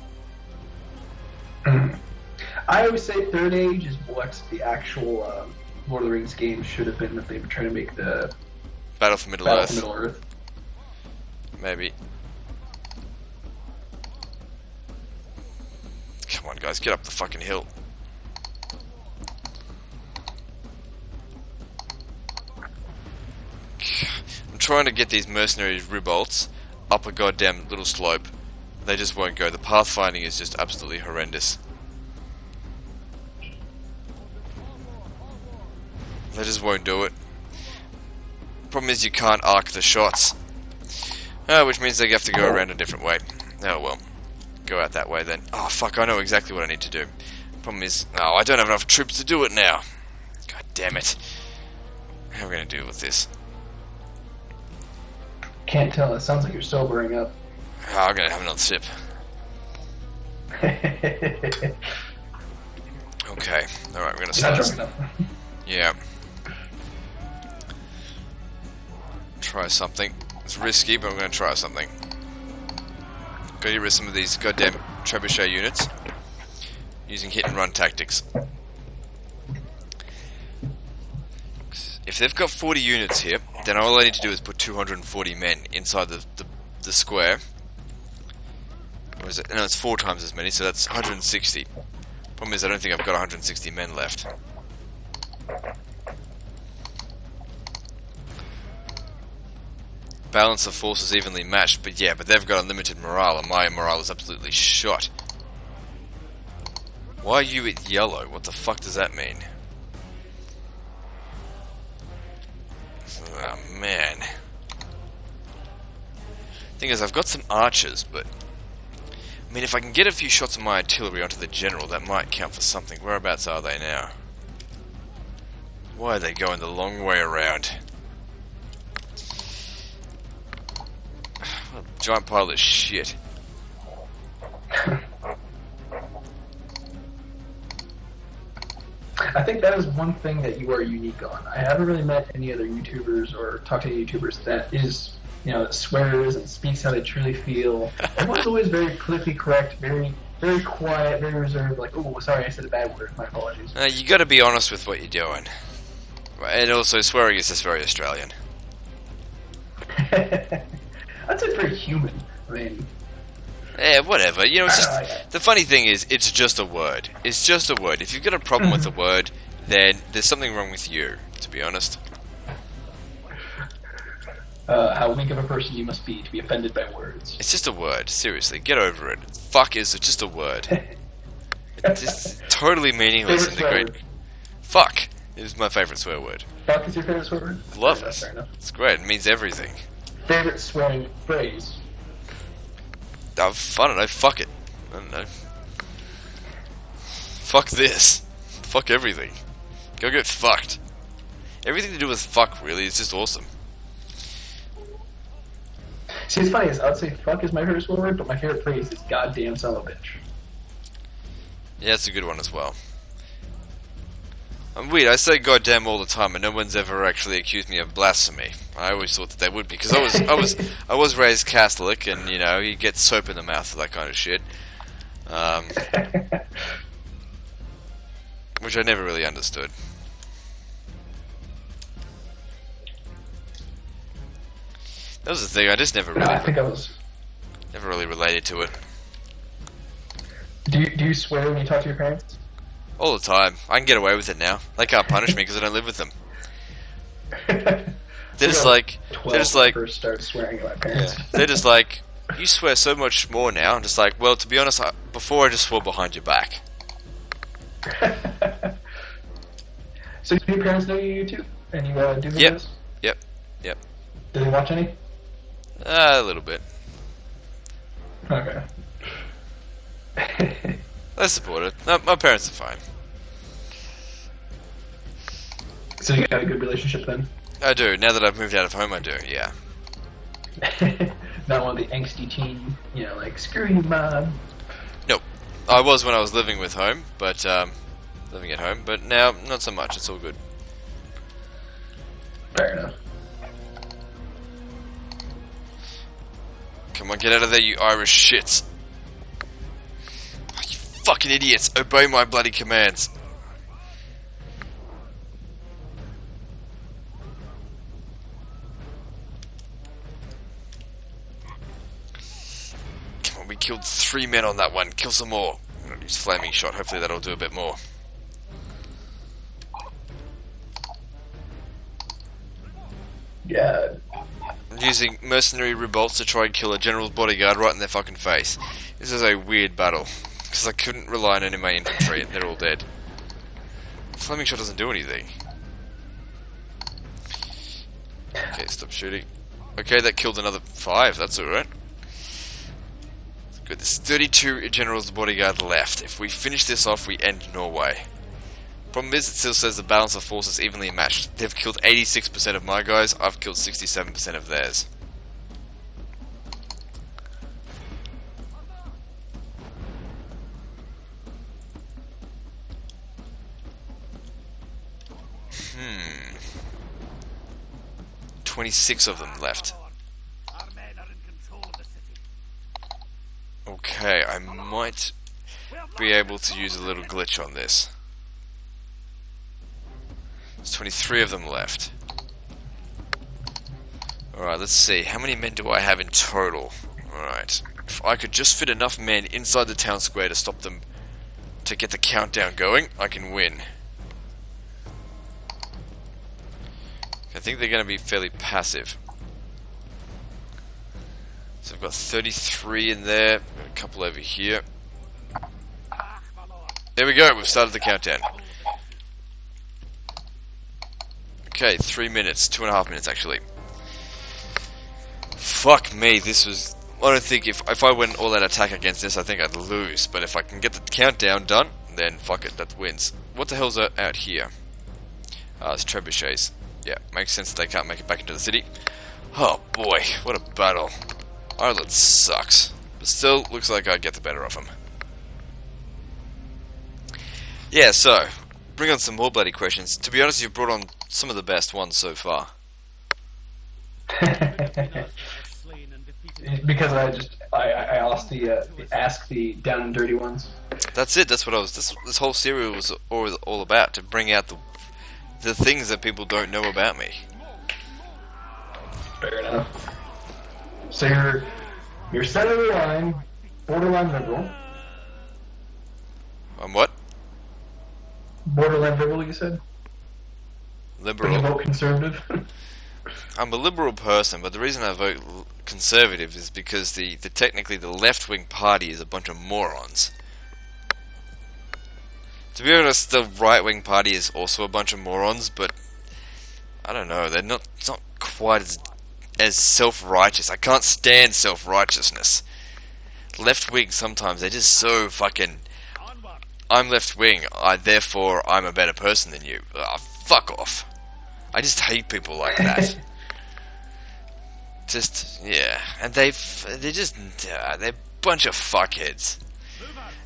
I always say Third Age is what the actual Lord of the Rings game should have been if they were trying to make the Battle for Middle Battle Earth. for Middle Earth. Maybe. Come on, guys, get up the fucking hill. I'm trying to get these mercenary revolts up a goddamn little slope. They just won't go. The pathfinding is just absolutely horrendous. They just won't do it. Problem is you can't arc the shots. Which means they have to go around a different way. Oh well. Go out that way then. Oh fuck, I know exactly what I need to do. Problem is, oh, I don't have enough troops to do it now. God damn it. How are we going to deal with this? Can't tell. It sounds like you're sobering up. Oh, I'm going to have another sip. Okay. Alright, we're going to You're not start. drunk enough. Yeah. Try something. It's risky, but I'm going to try something. Gotta get rid of some of these goddamn trebuchet units. Using hit and run tactics. If they've got 40 units here, then all I need to do is put 240 men inside the square. Or is it? No, it's 4 times as many, so that's 160. Problem is, I don't think I've got 160 men left. Balance of forces evenly matched, but yeah, but they've got unlimited morale, and my morale is absolutely shot. Why are you at yellow? What the fuck does that mean? Oh man. Thing is, I've got some archers, but I mean, if I can get a few shots of my artillery onto the general, that might count for something. Whereabouts are they now? Why are they going the long way around? What a giant pile of shit. I think that is one thing that you are unique on. I haven't really met any other YouTubers or talked to any YouTubers that is, you know, that swears and speaks how they truly feel. Everyone's always very politically correct, very, very quiet, very reserved. Like, oh, sorry, I said a bad word. My apologies. You got to be honest with what you're doing, and also swearing is just very Australian. I'd say it's very human. I mean, Yeah, whatever. You know, it's I just the funny thing is, it's just a word. It's just a word. If you've got a problem with the word, then there's something wrong with you. To be honest. how weak of a person you must be to be offended by words. It's just a word. Seriously, get over it. Fuck is just a word. It's totally meaningless in Favorite the swear great. word? Fuck is my favorite swear word. Fuck is your favorite swear word? Love Fair enough, it. fair enough. It's great. It means everything. Favorite swearing phrase? I don't know. Fuck it. I don't know. Fuck this. Fuck everything. Go get fucked. Everything to do with fuck really is just awesome. See, it's funny. I would say fuck is my favorite swear word, but my favorite phrase is goddamn son of a bitch. Yeah, that's a good one as well. I'm weird. I say goddamn all the time, and no one's ever actually accused me of blasphemy. I always thought that they would, because I was raised Catholic, and you know, you get soap in the mouth for that kind of shit. Which I never really understood. That was the thing. I just never No, I really. think I was. Never really related to it. Do you swear when you talk to your parents? All the time. I can get away with it now. They can't punish me because I don't live with them. They're just like, first started swearing at my parents. yeah, they're just like, you swear so much more now. I'm just like, well, to be honest, before I just swore behind your back. So your parents know you too, and you do videos? Yep. Do they watch any? A little bit. Okay. They're supportive. No, my parents are fine. So you got a good relationship then? I do. Now that I've moved out of home, I do, yeah. Not one of the angsty teen, like, screw you, Mom. Nope. I was when I was living at home, but now, not so much. It's all good. Fair enough. Come on, get out of there, you Irish shits. Oh, you fucking idiots. Obey my bloody commands. Come on, we killed 3 men on that one. Kill some more. I'm gonna use flaming shot. Hopefully that'll do a bit more. Yeah. I'm using mercenary revolts to try and kill a general's bodyguard right in their fucking face. This is a weird battle, because I couldn't rely on any of my infantry and they're all dead. Flaming shot doesn't do anything. Okay, stop shooting. Okay, that killed another 5, that's alright. Good, there's 32 generals bodyguard left. If we finish this off, we end Norway. Problem is, it still says the balance of forces evenly matched. They've killed 86% of my guys, I've killed 67% of theirs. Hmm. 26 of them left. Our men are in control of the city. Okay, I might be able to use a little glitch on this. There's 23 of them left. Alright, let's see. How many men do I have in total? Alright. If I could just fit enough men inside the town square to stop them, to get the countdown going, I can win. I think they're going to be fairly passive. So I've got 33 in there, got a couple over here. There we go, we've started the countdown. Okay, 3 minutes, 2.5 minutes actually. Fuck me, this was... I don't think if I went all out attack against this, I think I'd lose. But if I can get the countdown done, then fuck it, that wins. What the hell's out here? It's trebuchets. Yeah, makes sense that they can't make it back into the city. Oh boy, what a battle. Ireland sucks. But still, looks like I get the better of them. Yeah, so, bring on some more bloody questions. To be honest, you've brought on some of the best ones so far. Because I ask the down and dirty ones. That's it. That's what this whole series was all about, to bring out the things that people don't know about me. Fair enough. So you're center of the line, borderline liberal. I'm what? Borderline liberal, you said? Liberal. You vote conservative? I'm a liberal person, but the reason I vote conservative is because technically the left-wing party is a bunch of morons. To be honest, the right-wing party is also a bunch of morons, but I don't know, they're not quite as self-righteous. I can't stand self-righteousness. Left-wing sometimes, they're just so fucking... I'm left-wing, therefore I'm a better person than you. Fuck off. I just hate people like that. Yeah. And they're a bunch of fuckheads.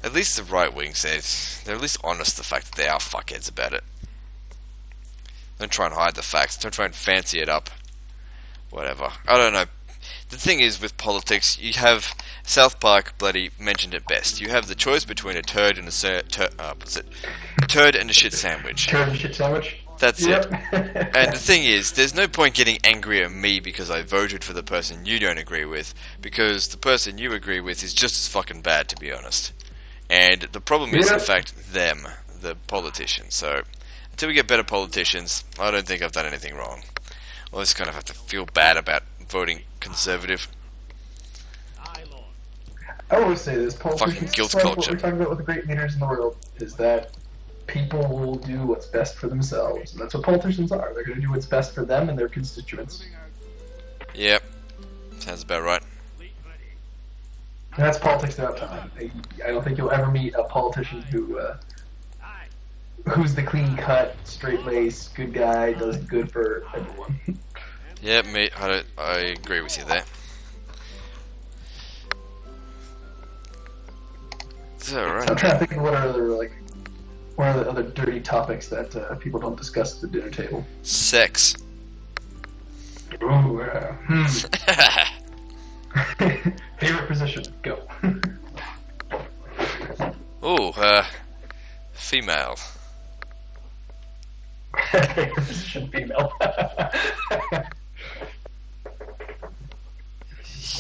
At least the right wing says, they're at least honest the fact that they are fuckheads about it. Don't try and hide the facts, don't try and fancy it up. Whatever. I don't know. The thing is, with politics, you have... South Park bloody mentioned it best. You have the choice between a turd and a turd and a shit sandwich. Turd and shit sandwich? That's it. Yep. And the thing is, there's no point getting angry at me because I voted for the person you don't agree with, because the person you agree with is just as fucking bad, to be honest. And the problem is, in fact, them, the politicians. So, until we get better politicians, I don't think I've done anything wrong. I just kind of have to feel bad about voting Conservative. I always say this, politicians, Fucking guilt like culture. what we're talking about with the great leaders in the world, is that people will do what's best for themselves. And that's what politicians are. They're going to do what's best for them and their constituents. Yep. Sounds about right. And that's politics throughout time. I don't think you'll ever meet a politician who's the clean-cut, straight-laced, good guy, does good for everyone. Yep, mate, I agree with you there. So, right. I'm trying to think of what are the other dirty topics that people don't discuss at the dinner table. Sex. Ooh, favorite position, go. Ooh, female. Favorite position, female.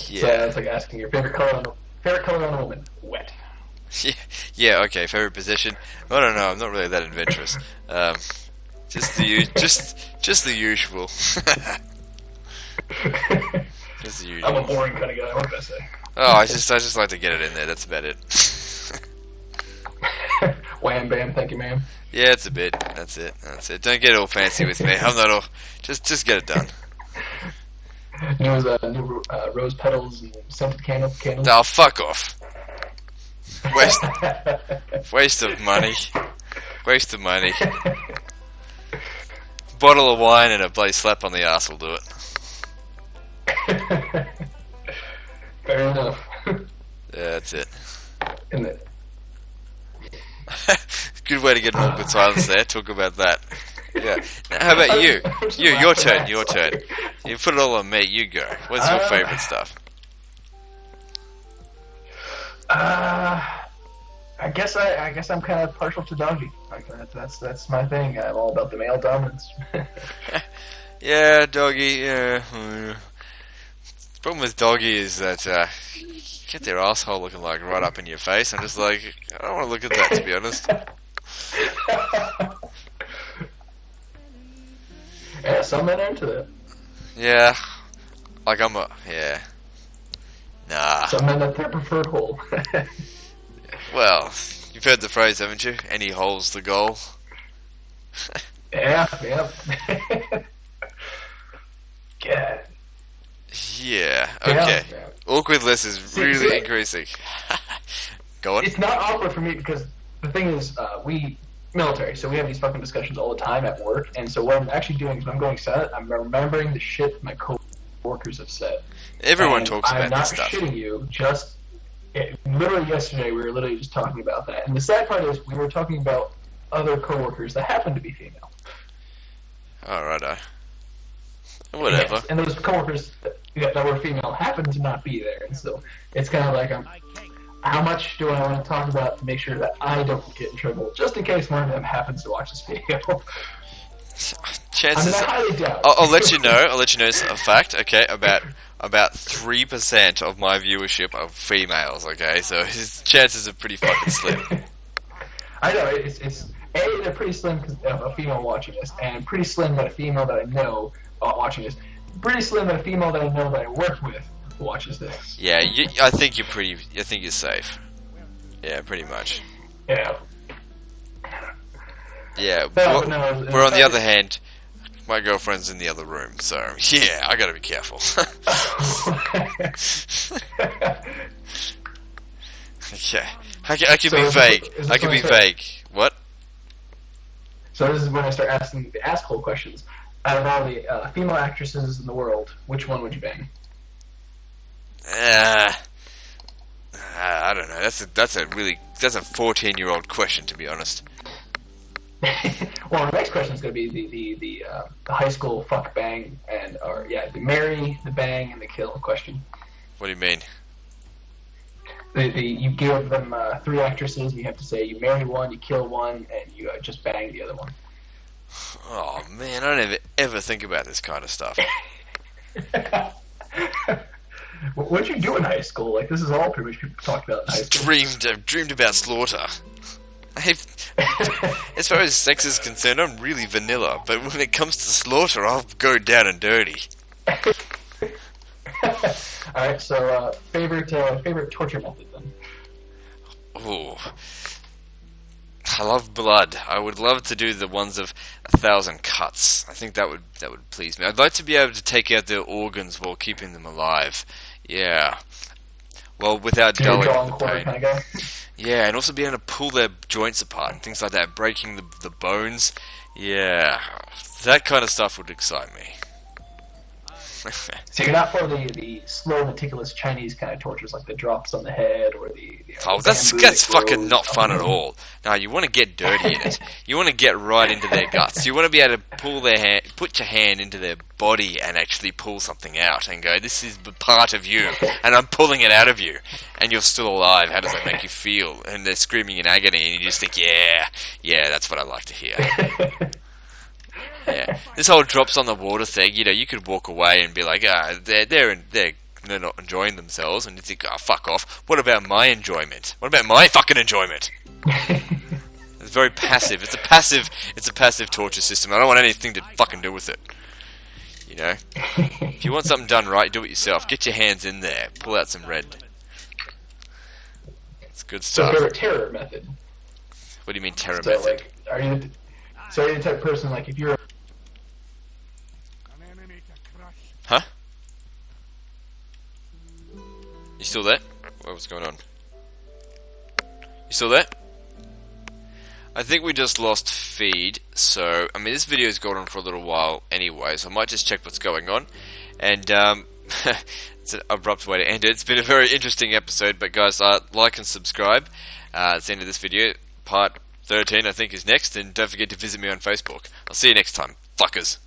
Yeah. So that's like asking your favorite color on a woman. Wet. Yeah, okay, favorite position. I don't know, I'm not really that adventurous. Just the just the usual. Just the usual. I'm a boring kind of guy, what can I say? Oh, I just like to get it in there, that's about it. Wham bam, thank you ma'am. Yeah, it's a bit. That's it. Don't get all fancy with me. I'm not all. Just get it done. New rose petals and scented candles. Oh, fuck off. Waste of money. Waste of money. Bottle of wine and a bloody slap on the arse will do it. Fair enough. Yeah, that's it. Isn't it? Good way to get an awkward silence there. Talk about that. Yeah. Now, how about you? Your turn. You put it all on me. You go. What's your favourite stuff? I guess I'm kind of partial to doggy. Like that's my thing. I'm all about the male dominance. Yeah, doggy. Yeah. The problem with doggy is that get their asshole looking like right up in your face. I'm just like, I don't want to look at that, to be honest. Yeah, some men are into that. Yeah, like yeah. Nah. Some men at their preferred hole. Well, you've heard the phrase, haven't you? Any hole's the goal. Yeah. God. Yeah. Okay. Yeah. Awkwardness is really increasing. Go on. It's not awkward for me because the thing is, we military, so we have these fucking discussions all the time at work. And so what I'm actually doing is when I'm going silent, I'm remembering the shit my co-workers have said. Everyone And talks about this stuff. I'm not shitting you. Literally yesterday, we were literally just talking about that. And the sad part is, we were talking about other coworkers that happen to be female. Alrighto. Whatever. Yes, and those coworkers that were female happen to not be there. And so it's kind of like, how much do I want to talk about to make sure that I don't get in trouble, just in case one of them happens to watch this video? Chances. I highly doubt. I'll let you know. It's a fact. Okay, about 3% of my viewership are females. Okay, so his chances are pretty fucking slim. I know it's they're pretty slim because of a female watching this, and pretty slim that a female that I know watching this. Pretty slim that a female that I know that I work with watches this. Yeah, I think you're safe. Yeah, pretty much. Yeah. Yeah. No, we're on the other hand, my girlfriend's in the other room, so yeah, I gotta be careful. Yeah, I can be vague. I can be vague. What? So this is when I start asking the asshole questions. Out of all the female actresses in the world, which one would you bang? I don't know. That's a 14-year-old question, to be honest. Well, the next question is going to be the high school fuck bang the marry, the bang, and the kill question. What do you mean? You give them 3 actresses, and you have to say you marry one, you kill one, and you just bang the other one. Oh man, I don't ever think about this kind of stuff. What'd you do in high school? Like, this is all pretty much people talk about in high school. Dreamed about slaughter. As far as sex is concerned, I'm really vanilla, but when it comes to slaughter, I'll go down and dirty. Alright, so, favorite torture method, then? Ooh. I love blood. I would love to do the ones of 1,000 cuts. I think that would please me. I'd like to be able to take out their organs while keeping them alive. Yeah. Well, without dulling the pain. Kind of guy? Yeah, and also being able to pull their joints apart and things like that, breaking the bones. Yeah, that kind of stuff would excite me. So you're not for the slow, meticulous Chinese kind of tortures, like the drops on the head or the oh, that's fucking not fun at all. No, you want to get dirty in it. You want to get right into their guts. You want to be able to pull their hand, put your hand into their body and actually pull something out and go, this is the part of you, and I'm pulling it out of you, and you're still alive. How does that make you feel? And they're screaming in agony, and you just think, yeah, that's what I like to hear. Yeah, this whole drops on the water thing. You know, you could walk away and be like, they're not enjoying themselves, and you think, fuck off. What about my enjoyment? What about my fucking enjoyment? It's very passive. It's a passive torture system. I don't want anything to fucking do with it. You know, if you want something done right, do it yourself. Get your hands in there. Pull out some red. It's good stuff. So favorite terror method? What do you mean terror So, method? like, are you the type of person, like, if you're An enemy to crush. Huh? You still there? What's going on? You still there? I think we just lost feed, so, I mean, this video's gone on for a little while anyway, so I might just check what's going on, and, it's an abrupt way to end it. It's been a very interesting episode, but guys, like and subscribe. It's the end of this video. Part 13, I think, is next, and don't forget to visit me on Facebook. I'll see you next time, fuckers.